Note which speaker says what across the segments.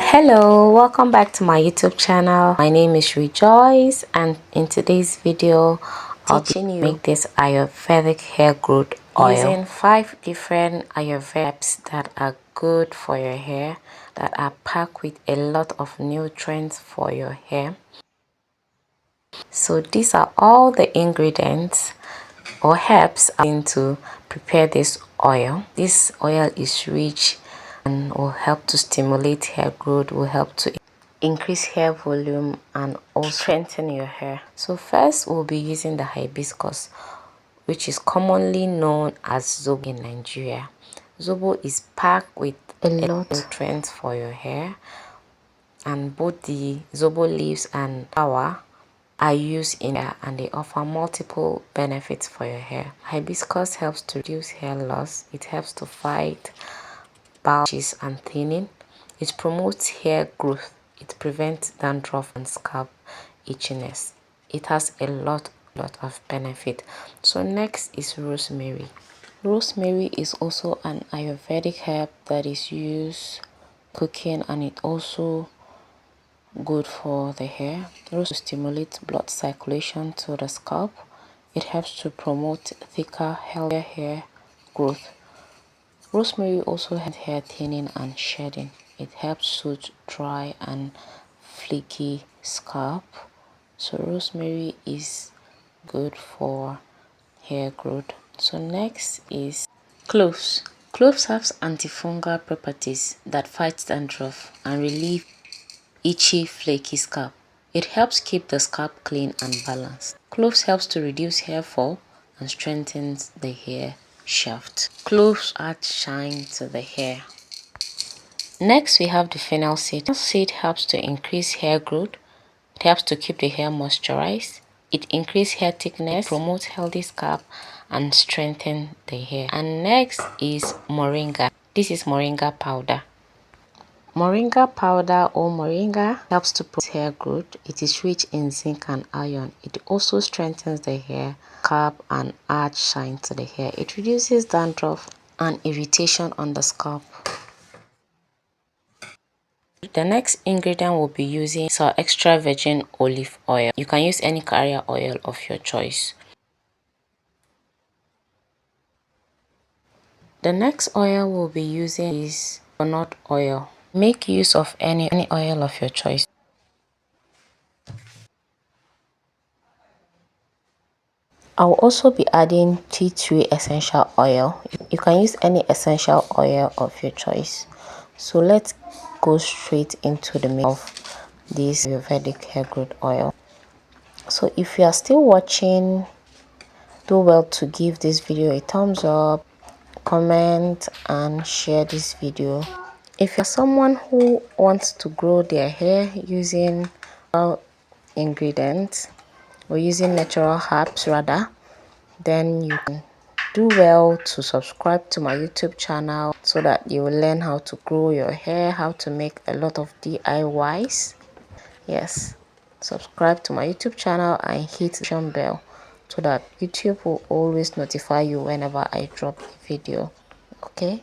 Speaker 1: Hello, welcome back to my YouTube channel. My name is Rejoice, and in today's video I'll be teaching you to make this Ayurvedic hair growth oil using 5 different Ayurvedic herbs that are good for your hair, that are packed with a lot of nutrients for your hair. So these are all the ingredients or herbs to prepare this oil. This oil is rich and will help to stimulate hair growth, will help to increase hair volume and also strengthen your hair. So first we'll be using the hibiscus, which is commonly known as zobo in Nigeria. Zobo is packed with a lot of nutrients for your hair, and both the zobo leaves and flower are used in hair, and they offer multiple benefits for your hair. Hibiscus helps to reduce hair loss. It helps to fight bulges and thinning. It promotes hair growth. It prevents dandruff and scalp itchiness. It has a lot of benefit. So next is rosemary. Rosemary is also an Ayurvedic herb that is used cooking, and it also good for the hair. Rosemary stimulates blood circulation to the scalp. It helps to promote thicker, healthier hair growth. Rosemary also helps hair thinning and shedding. It helps soothe dry and flaky scalp. So rosemary is good for hair growth. So next is cloves. Cloves have antifungal properties that fight dandruff and relieve itchy, flaky scalp. It helps keep the scalp clean and balanced. Cloves helps to reduce hair fall and strengthens the hair shaft. Cloves add shine to the hair. Next we have the fennel seed. Fennel seed helps to increase hair growth. It helps to keep the hair moisturized. It increases hair thickness, promotes healthy scalp, and strengthens the hair. And next is moringa. This is moringa powder. Moringa powder or moringa helps to promote hair growth. It is rich in zinc and iron. It also strengthens the hair, scalp, and adds shine to the hair. It reduces dandruff and irritation on the scalp. The next ingredient we'll be using is our extra virgin olive oil. You can use any carrier oil of your choice. The next oil we'll be using is coconut oil. Make use of any oil of your choice. I'll also be adding tea tree essential oil. You can use any essential oil of your choice. So let's go straight into the mix of this Ayurvedic hair growth oil. So if you are still watching, do well to give this video a thumbs up, comment, and share this video. If you're someone who wants to grow their hair using ingredients or using natural herbs rather, then you can do well to subscribe to my YouTube channel so that you will learn how to grow your hair, how to make a lot of DIYs. Yes, subscribe to my YouTube channel and hit the notification bell so that YouTube will always notify you whenever I drop a video. Okay.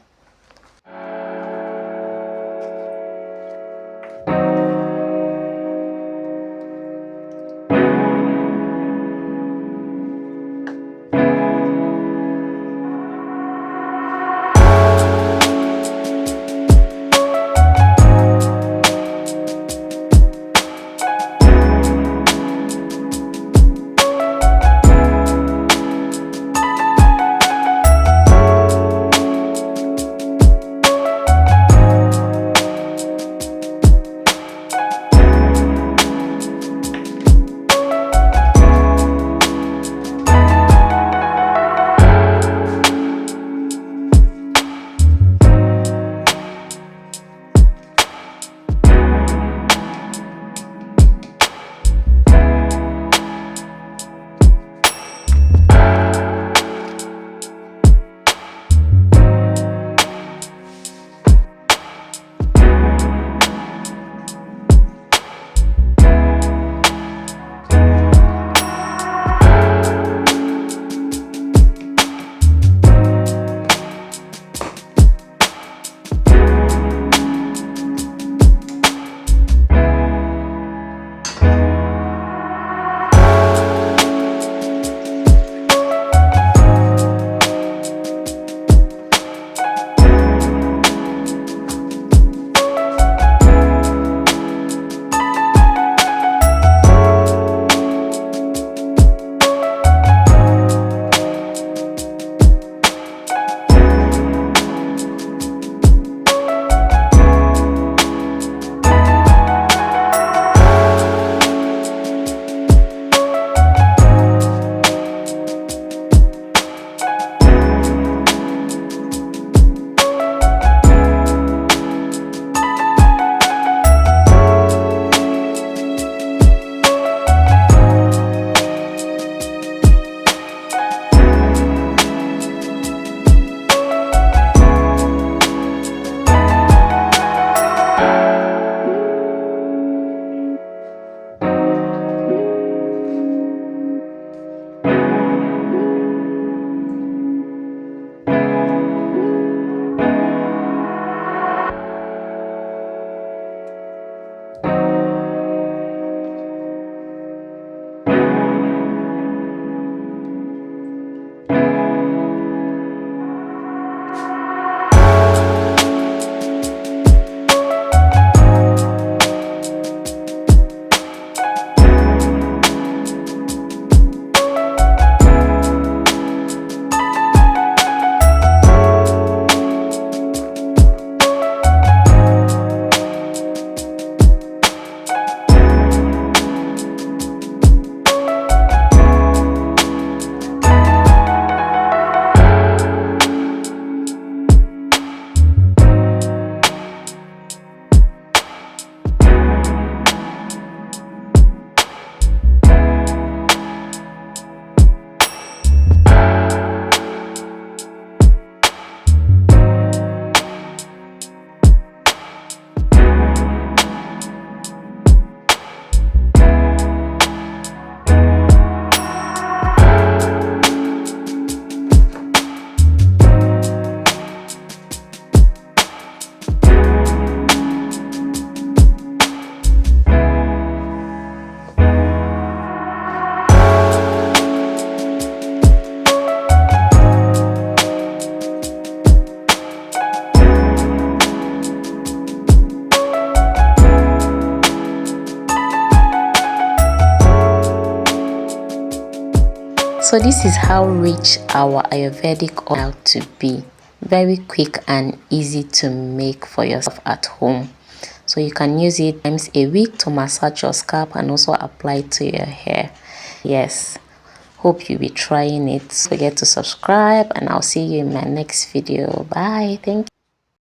Speaker 1: So this is how rich our Ayurvedic oil to be. Very quick and easy to make for yourself at home. So you can use it times a week to massage your scalp and also apply it to your hair. Yes, hope you'll be trying it. Don't forget to subscribe, and I'll see you in my next video. Bye. Thank you.